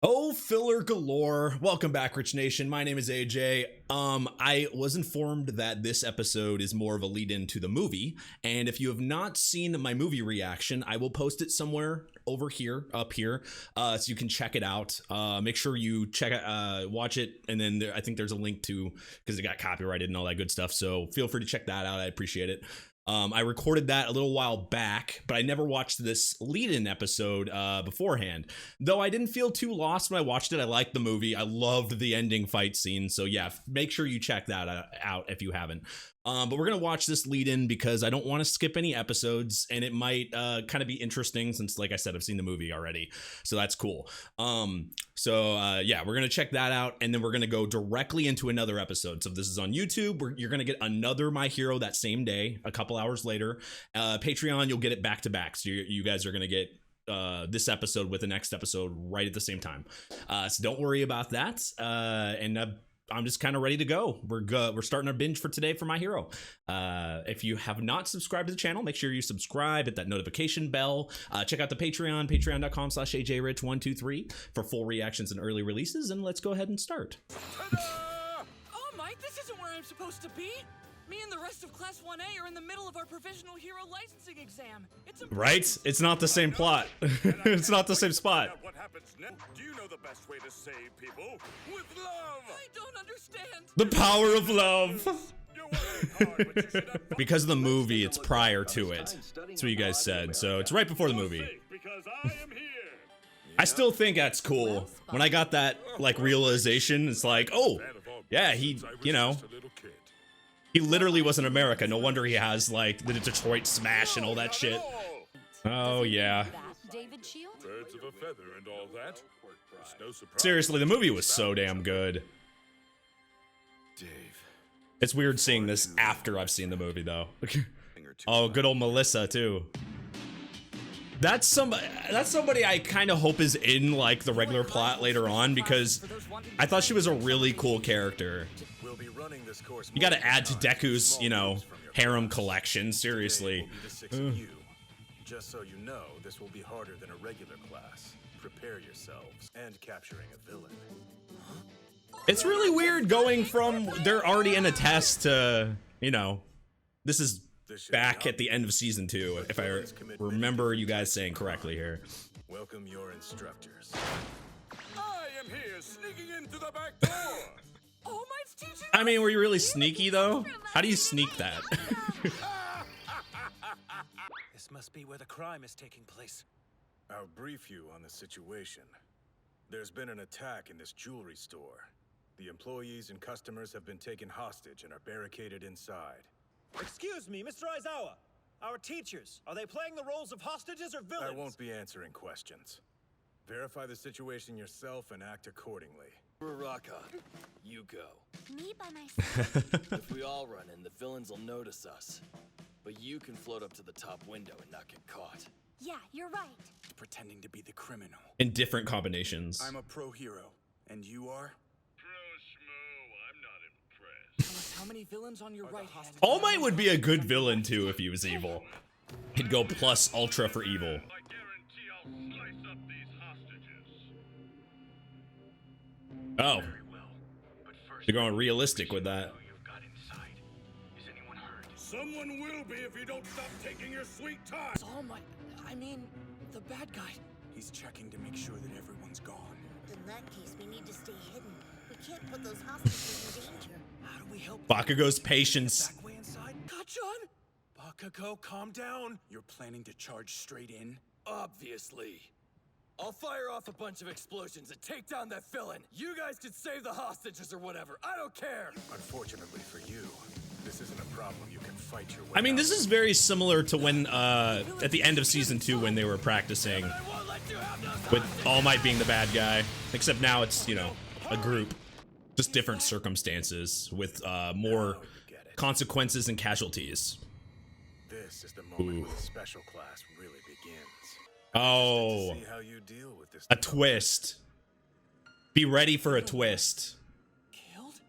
Oh, filler galore. Welcome back, Rich Nation. My name is AJ. I was informed that this episode is more of a lead into the movie, and if you have not seen my movie reaction, I will post it somewhere over here, up here, so you can check it out. Make sure you watch it, and then I think there's a link to, because it got copyrighted and all that good stuff, so feel free to check that out. I appreciate it. I recorded that a little while back, but I never watched this lead-in episode beforehand. Though I didn't feel too lost when I watched it. I liked the movie. I loved the ending fight scene. So yeah, make sure you check that out if you haven't. But we're going to watch this lead-in because I don't want to skip any episodes, and it might kind of be interesting since, like I said, I've seen the movie already. So that's cool. Yeah, we're going to check that out, and then we're going to go directly into another episode. So if this is on YouTube, you're going to get another My Hero that same day, a couple hours later. Patreon, you'll get it back to back. So you guys are going to get this episode with the next episode right at the same time. So don't worry about that. I'm just kind of ready to go. We're starting our binge for today for My Hero. If you have not subscribed to the channel, make sure you subscribe, hit that notification bell. Check out the Patreon, patreon.com/ajrich123 for full reactions and early releases. And let's go ahead and start. Oh, Mike, this isn't where I'm supposed to be. Me and the rest of Class 1A are in the middle of our provisional hero licensing exam. Right? It's not the same plot. It's not the same spot. What happens next? Do you know the best way to save people? With love! I don't understand. The power of love. Because of the movie, it's prior to it. That's what you guys said. So it's right before the movie. I still think that's cool. When I got that realization, it's like, oh, yeah, he literally was in America. No wonder he has the Detroit Smash and all that shit. Oh yeah. Birds of a feather and all that. No surprise. Seriously, the movie was so damn good. Dave. It's weird seeing this after I've seen the movie though. Oh, good old Melissa too. That's somebody I kind of hope is in the regular plot later on, because I thought she was a really cool character. You gotta add to Deku's, harem collection, seriously. Just so you know, this will be harder than a regular class. Prepare yourselves, and capturing a villain. It's really weird going from they're already in a test to, this is back at the end of season 2, if I remember you guys saying correctly here. Welcome your instructors. I am here, sneaking into the back door. Oh, Mike's teaching. I mean, were you really sneaky though? How do you sneak that? This must be where the crime is taking place. I'll brief you on the situation. There's been an attack in this jewelry store. The employees and customers have been taken hostage and are barricaded inside. Excuse me, Mr. Aizawa. Our teachers, are they playing the roles of hostages or villains? I won't be answering questions. Verify the situation yourself and act accordingly. Baraka, you go. Me by myself. If we all run in, the villains will notice us. But you can float up to the top window and not get caught. Yeah, you're right. Pretending to be the criminal. In different combinations. I'm a pro hero, and you are? I'm not impressed. How many villains on your right hand? All Might would be a good villain too if he was evil. He'd go plus ultra for evil. I guarantee I'll slice up these hostages. Oh, you're going realistic with that. Someone will be if you don't stop taking your sweet time. All Mike. I mean, the bad guy. He's checking to make sure that everyone's gone. In that case, we need to stay hidden. We can't put those hostages in danger. How do we help? Bakugo's patience. Back way inside? Kachan? Bakugo, calm down. You're planning to charge straight in? Obviously. I'll fire off a bunch of explosions and take down that villain. You guys can save the hostages or whatever. I don't care. Unfortunately for you, this isn't a problem you can fight your way I mean, out this is very similar to when, at the end of season 2 when they were practicing with All Might being the bad guy. Except now it's, a group. Just different circumstances with more consequences and casualties. This is the moment when the special class really begins. Oh, See how you deal with this a twist. Be ready for a twist. Killed?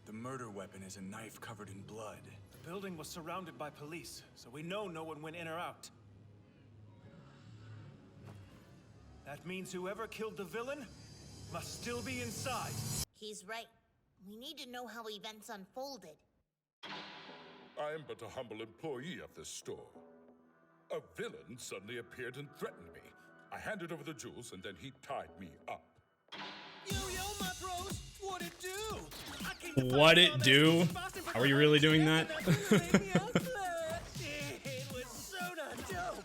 The murder weapon is a knife covered in blood. building was surrounded by police, so we know no one went in or out. That means whoever killed the villain must still be inside. He's right. We need to know how events unfolded. I am but a humble employee of this store. A villain suddenly appeared and threatened me. I handed over the jewels and then he tied me up. Yo, my bros, what it do? What it do? Are we really doing that? It was so dope.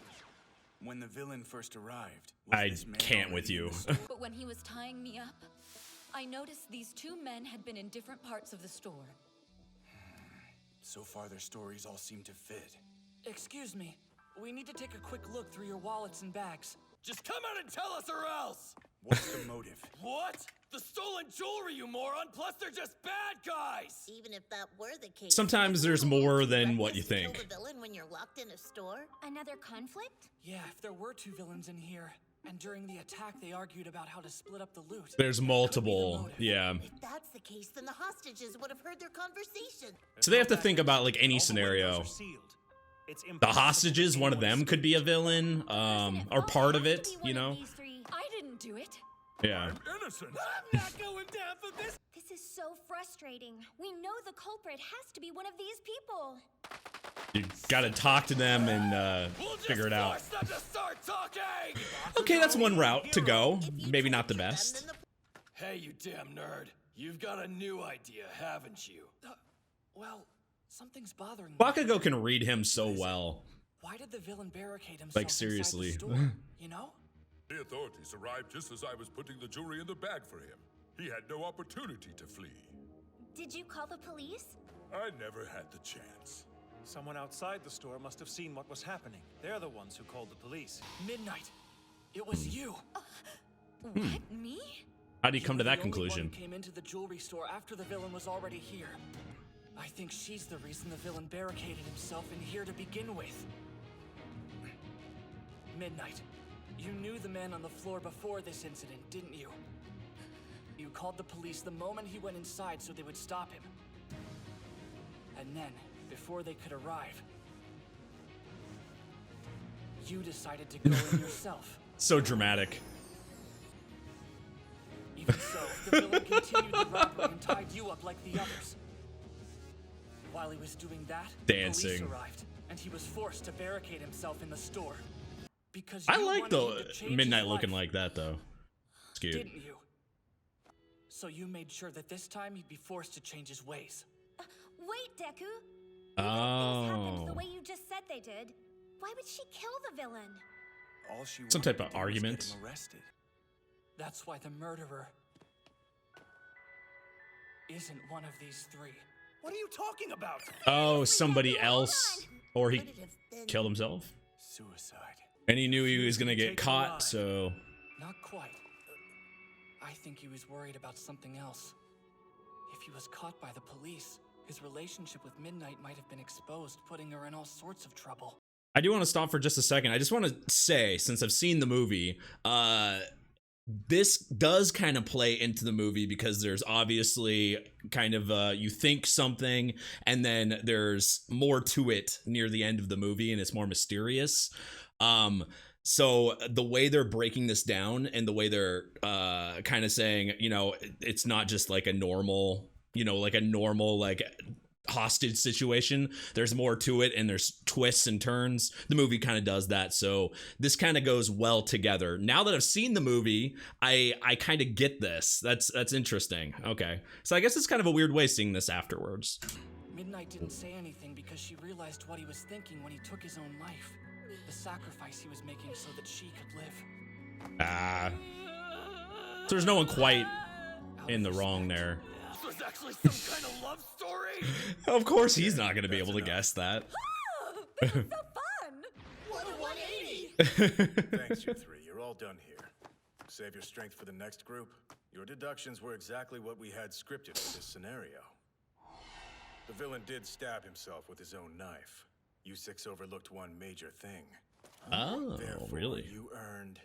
When the villain first arrived, I can't with you. But when he was tying me up, I noticed these two men had been in different parts of the store. So far, their stories all seem to fit. Excuse me. We need to take a quick look through your wallets and bags. Just come out and tell us or else! What's the motive? What? The stolen jewelry, you moron! Plus they're just bad guys! Even if that were the case, Sometimes there's more than what you think. Kill the villain when you're locked in a store? Another conflict? Yeah, if there were two villains in here, and during the attack they argued about how to split up the loot. There's multiple, yeah. If that's the case, then the hostages would have heard their conversation. So they have to think about like any scenario. The hostages, one of them could be a villain, or part of it, you know? I didn't do it. Yeah. Innocent! I'm not going down for this. This is so frustrating. We know the culprit has to be one of these people. You gotta talk to them and figure it out. Force them to start talking! Okay, that's one route to go. Maybe not the best. Hey, you damn nerd. You've got a new idea, haven't you? Well, something's bothering me. Bakugo can read him so well. Why did the villain barricade himself Like, seriously. inside the store? You know? The authorities arrived just as I was putting the jewelry in the bag for him. He had no opportunity to flee. Did you call the police? I never had the chance. Someone outside the store must have seen what was happening. They're the ones who called the police. Midnight. It was you. What? Me? How do you come to were that the only one conclusion? who came into the jewelry store after the villain was already here. I think she's the reason the villain barricaded himself in here to begin with. Midnight. You knew the man on the floor before this incident, didn't you? You called the police the moment he went inside so they would stop him. And then, before they could arrive, you decided to go in yourself. So dramatic. Even so, the villain continued the robbery and tied you up like the others. While he was doing that, Dancing. police arrived, and he was forced to barricade himself in the store. Because I you like wanted him the to change Midnight his looking life, like that though. It's cute. didn't you? So you made sure that this time he'd be forced to change his ways. Wait, Deku. Things happened the Oh. way you just said they did. Why would she kill the villain? All she Some wanted type to of do was argument. get him arrested. That's why the murderer isn't one of these three. What are you talking about? Oh, somebody else. Or he Could it have been- killed himself. Suicide. And he knew he was gonna get Take a caught, ride. so Not quite. I think he was worried about something else. If he was caught by the police, his relationship with Midnight might have been exposed, putting her in all sorts of trouble. I do want to stop for just a second. I just want to say, since I've seen the movie, this does kind of play into the movie because there's obviously kind of you think something and then there's more to it near the end of the movie and it's more mysterious. So the way they're breaking this down and the way they're kind of saying, you know, it's not just like a normal, like hostage situation. There's more to it and there's twists and turns. The movie kind of does that. So this kind of goes well together. Now that I've seen the movie, I kind of get this. That's interesting. Okay. So I guess it's kind of a weird way seeing this afterwards. Midnight didn't say anything because she realized what he was thinking when he took his own life. The sacrifice he was making so that she could live. So there's no one quite in the wrong there. This was actually some kind of love story? Of course he's not going to be able to guess that. This is so fun! What a 180! Thanks, you three. You're all done here. Save your strength for the next group. Your deductions were exactly what we had scripted for this scenario. The villain did stab himself with his own knife. You six overlooked one major thing. Oh, Therefore, really? you earned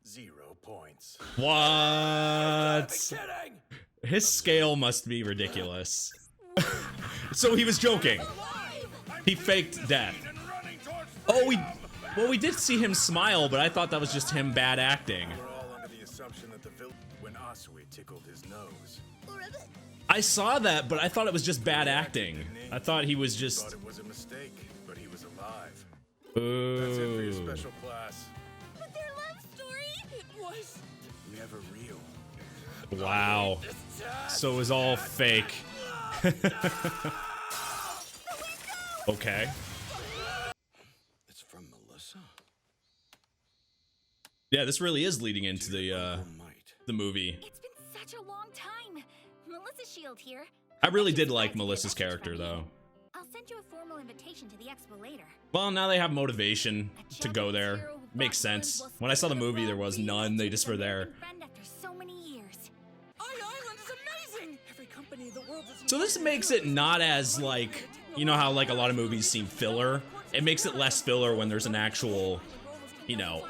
0 points. What? Kidding! His scale must be ridiculous. So he was joking. He faked death. Oh, we did see him smile, but I thought that was just him bad acting. We're all under the assumption that the villain, when Asui tickled his nose. I saw that, but I thought it was just bad acting. I thought he was just. Thought it was a mistake, but he was alive. Ooh. That's it for your special class. But their love story, It was Never real. Wow. So it was all fake. Okay. It's from Melissa. Yeah, this really is leading into the movie. it's been such a long time. Melissa Shield here. I really did like Melissa's character, though. I'll send you a formal invitation to the expo later. Well, now they have motivation to go there. Makes sense. When I saw the movie, there was none. They just were there. After so many years. Island is amazing. Every company in the world is. So this makes it not as like, you know how like a lot of movies seem filler? It makes it less filler when there's an actual, you know,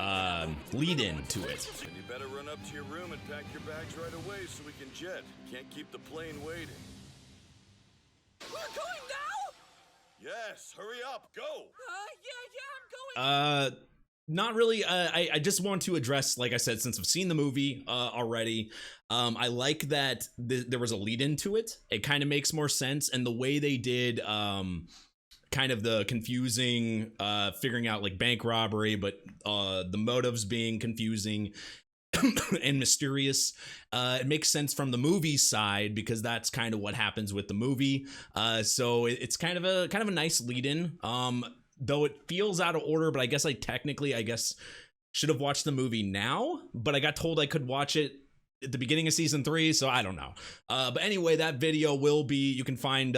lead in to it. And you better run up to your room and pack your bags right away so we can jet. Can't keep the plane waiting. We're going now. Yes, hurry up, go. I'm going. Not really. I just want to address, like I said, since I've seen the movie already, I like that there was a lead into it. It kind of makes more sense, and the way they did kind of the confusing figuring out like bank robbery, but the motives being confusing and mysterious, it makes sense from the movie side because that's kind of what happens with the movie. So it's kind of a nice lead in. Though it feels out of order, but I guess I should have watched the movie now, but I got told I could watch it at the beginning of season 3, so I don't know. But anyway, that video will be, you can find,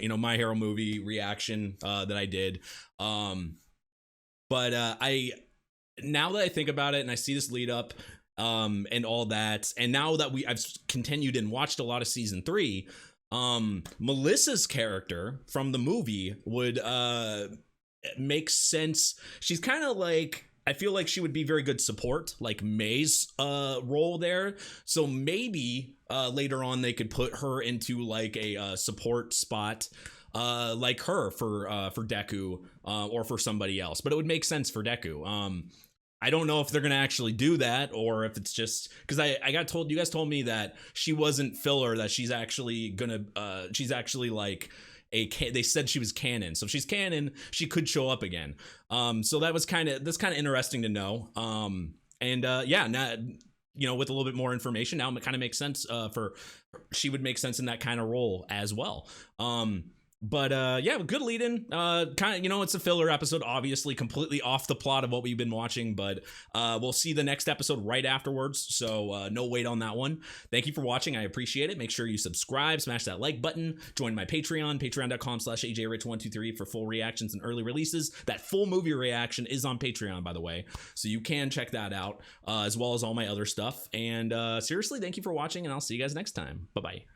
you know, My Hero movie reaction that I did. But now that I think about it and I see this lead up and all that, and now that I've continued and watched a lot of season 3, Melissa's character from the movie would make sense. She's kind of like, I feel like she would be very good support, like May's role there. So maybe later on they could put her into like a support spot like her for Deku or for somebody else. But it would make sense for Deku. I don't know if they're gonna actually do that or if it's just because I got told, you guys told me that she wasn't filler, that she's actually gonna she's actually like they said she was canon. So if she's canon, she could show up again. So that's kind of interesting to know. Yeah, now, you know, with a little bit more information now, it kind of makes sense she would make sense in that kind of role as well. Yeah, good lead in. Kind of, you know, it's a filler episode, obviously completely off the plot of what we've been watching, but we'll see the next episode right afterwards. So no wait on that one. Thank you for watching. I appreciate it. Make sure you subscribe, smash that like button, join my Patreon, patreon.com/ajrich123 for full reactions and early releases. That full movie reaction is on Patreon, by the way, so you can check that out as well as all my other stuff. And seriously, thank you for watching, and I'll see you guys next time. Bye-bye.